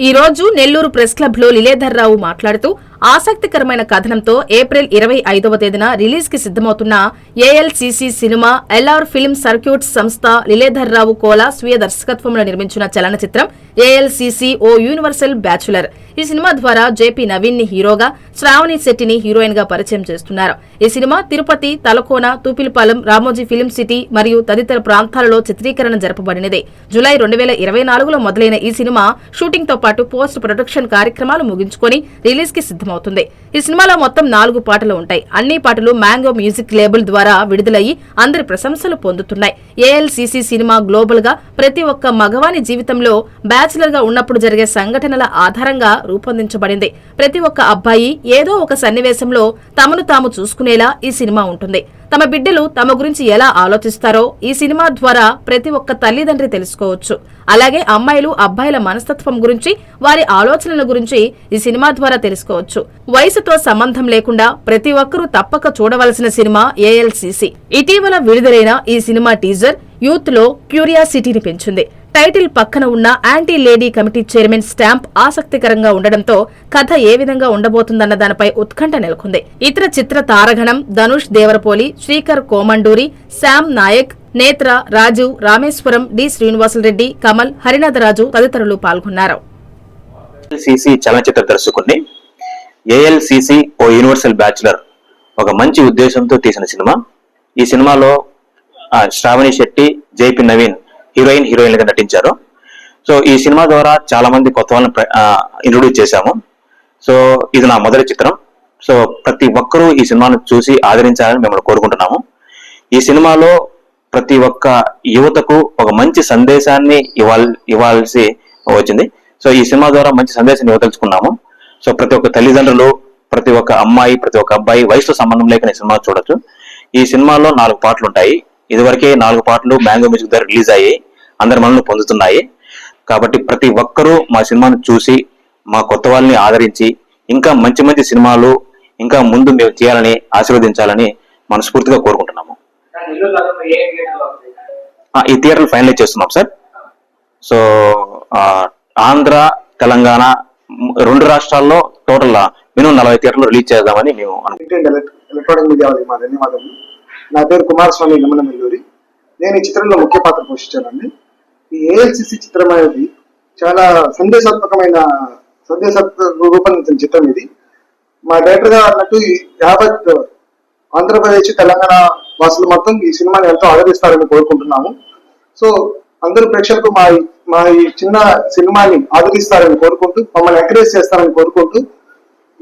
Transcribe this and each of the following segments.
ఈ రోజు Nellore press club లో లీలేధర్ రావు మాట్లాడుతూ ఆసక్తికరమైన కథనంతో ఏప్రిల్ 25వ తేదీన రిలీజ్ కి సిద్దమవుతున్న ALCC cinema LR film circuits సంస్థ లీలేధర్ రావు కోలా స్వీయ దర్శకత్వంలో నిర్మించిన చలనచిత్రం ఏఎల్సీసీ ఓ యూనివర్సల్ బ్యాచులర్. ఈ సినిమా ద్వారా జేపీ నవీన్ ని హీరోగా, శ్రావణి శెట్టిని హీరోయిన్ గా పరిచయం చేస్తున్నారు. ఈ cinema Tirupati, Talakona, Tupilapalem, Ramoji film city మరియు తదితర ప్రాంతాలలో చిత్రీకరణ జరపబడినది. జులై 2024లో మొదలైన ఈ సినిమా షూటింగ్ తో పాటు పోస్ట్ ప్రొడక్షన్ కార్యక్రమాలు ముగించుకొని రిలీజ్ కి సిద్దమవుతుంది. ఈ సినిమాలో మొత్తం 4 పాటలు ఉంటాయి. అన్ని పాటలు మ్యాంగో మ్యూజిక్ లేబుల్ ద్వారా విడుదలయ్యి అందరి ప్రశంసలు పొందుతున్నాయి. ఏఎల్సీసీ సినిమా గ్లోబల్ గా ప్రతి ఒక్క మగవాని జీవితంలో బ్యాచులర్ గా ఉన్నప్పుడు జరిగే సంఘటనల ఆధారంగా రూపొందించబడింది. ప్రతి ఒక్క అబ్బాయి ఏదో ఒక సన్నివేశంలో తమను తాము చూసుకునేలా ఈ సినిమా ఉంటుంది. తమ బిడ్డలు తమ గురించి ఎలా ఆలోచిస్తారో ఈ సినిమా ద్వారా ప్రతి ఒక్క తల్లిదండ్రి తెలుసుకోవచ్చు. అలాగే అమ్మాయిలు అబ్బాయిల మనస్తత్వం గురించి, వారి ఆలోచనల గురించి ఈ సినిమా ద్వారా తెలుసుకోవచ్చు. వయసుతో సంబంధం లేకుండా ప్రతి ఒక్కరూ తప్పక చూడవలసిన సినిమా ఏఎల్సీసీ. ఇటీవల విడుదలైన ఈ సినిమా టీజర్ యూత్ లో క్యూరియాసిటీని పెంచింది. టైటిల్ పక్కన ఉన్న anti lady committee chairman stamp ఆసక్తికరంగా ఉండడంతో కథ ఏ విధంగా ఉండబోతుందన్న దానిపై ఉత్కంఠ నెలకొంది. ఇతర చిత్ర తారగణం ధనుష్ దేవరపోలి, శ్రీకర్ కోమండూరి, శామ్ నాయక్, నేత్ర, రాజు, రామేశ్వరం, డి శ్రీనివాసులరెడ్డి, కమల్, హరినాథరాజు తదితరులు పాల్గొన్నారు. చలనచిత్ర దర్శకుడిని ఏఎల్సీసీ ఓ యూనివర్సల్ బ్యాచులర్ ఒక మంచి ఉద్దేశంతో తీసిన సినిమా. ఈ సినిమాలో శ్రావణి శెట్టి, జేపీ నవీన్ హీరోయిన్లుగా నటించారు. సో ఈ సినిమా ద్వారా చాలా మంది కొత్త వాళ్ళని ఇంట్రొడ్యూస్ చేశాము. సో ఇది నా మొదటి చిత్రం. సో ప్రతి ఒక్కరూ ఈ సినిమాను చూసి ఆదరించాలని మేము కోరుకుంటున్నాము. ఈ సినిమాలో ప్రతి ఒక్క యువతకు ఒక మంచి సందేశాన్ని ఇవ్వాల్సి వచ్చింది. సో ఈ సినిమా ద్వారా మంచి సందేశాన్ని ఇవ్వదలుచుకున్నాము. సో ప్రతి ఒక్క తల్లిదండ్రులు, ప్రతి ఒక్క అమ్మాయి, ప్రతి ఒక్క అబ్బాయి వయసుతో సంబంధం లేకుండా ఈ సినిమా చూడొచ్చు. ఈ సినిమాలో 4 పాటలు ఉంటాయి. ఇదివరకే 4 పాటలు మ్యాంగో మ్యూజిక్ ద్వారా రిలీజ్ అయ్యి అందరి మనల్ని పొందుతున్నాయి. కాబట్టి ప్రతి ఒక్కరూ మా సినిమాను చూసి మా కొత్త వాళ్ళని ఆదరించి ఇంకా మంచి మంచి సినిమాలు ఇంకా ముందు మేము చేయాలని ఆశీర్వదించాలని మనస్ఫూర్తిగా కోరుకుంటున్నాము. ఈ థియేటర్లు ఫైనలైజ్ చేస్తున్నాం సార్. సో ఆంధ్ర, తెలంగాణ 2 రాష్ట్రాల్లో టోటల్ మినిమం 40 థియేటర్లు రిలీజ్ చేద్దామని మేము అనుకుంటున్నాం. నా పేరు కుమారస్వామి గమనమెల్లూరి. నేను ఈ చిత్రంలో ముఖ్య పాత్ర పోషించానండి. ఈ ఏఎల్సీసీ చిత్రం అనేది చాలా రూపొందించిన చిత్రం ఇది. మా డైరెక్టర్ గా అన్నట్టు యావత్ ఆంధ్రప్రదేశ్, తెలంగాణ వాసులు మొత్తం ఈ సినిమాని ఎంతో ఆదరిస్తారని కోరుకుంటున్నాము. సో అందరూ ప్రేక్షకులు మా ఈ చిన్న సినిమాని ఆదరిస్తారని కోరుకుంటూ, మమ్మల్ని ఎంకరేజ్ చేస్తారని కోరుకుంటూ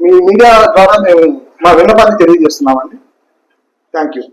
మీ మీడియా ద్వారా మేము మా విన్నపాన్ని తెలియజేస్తున్నామండి. Thank you.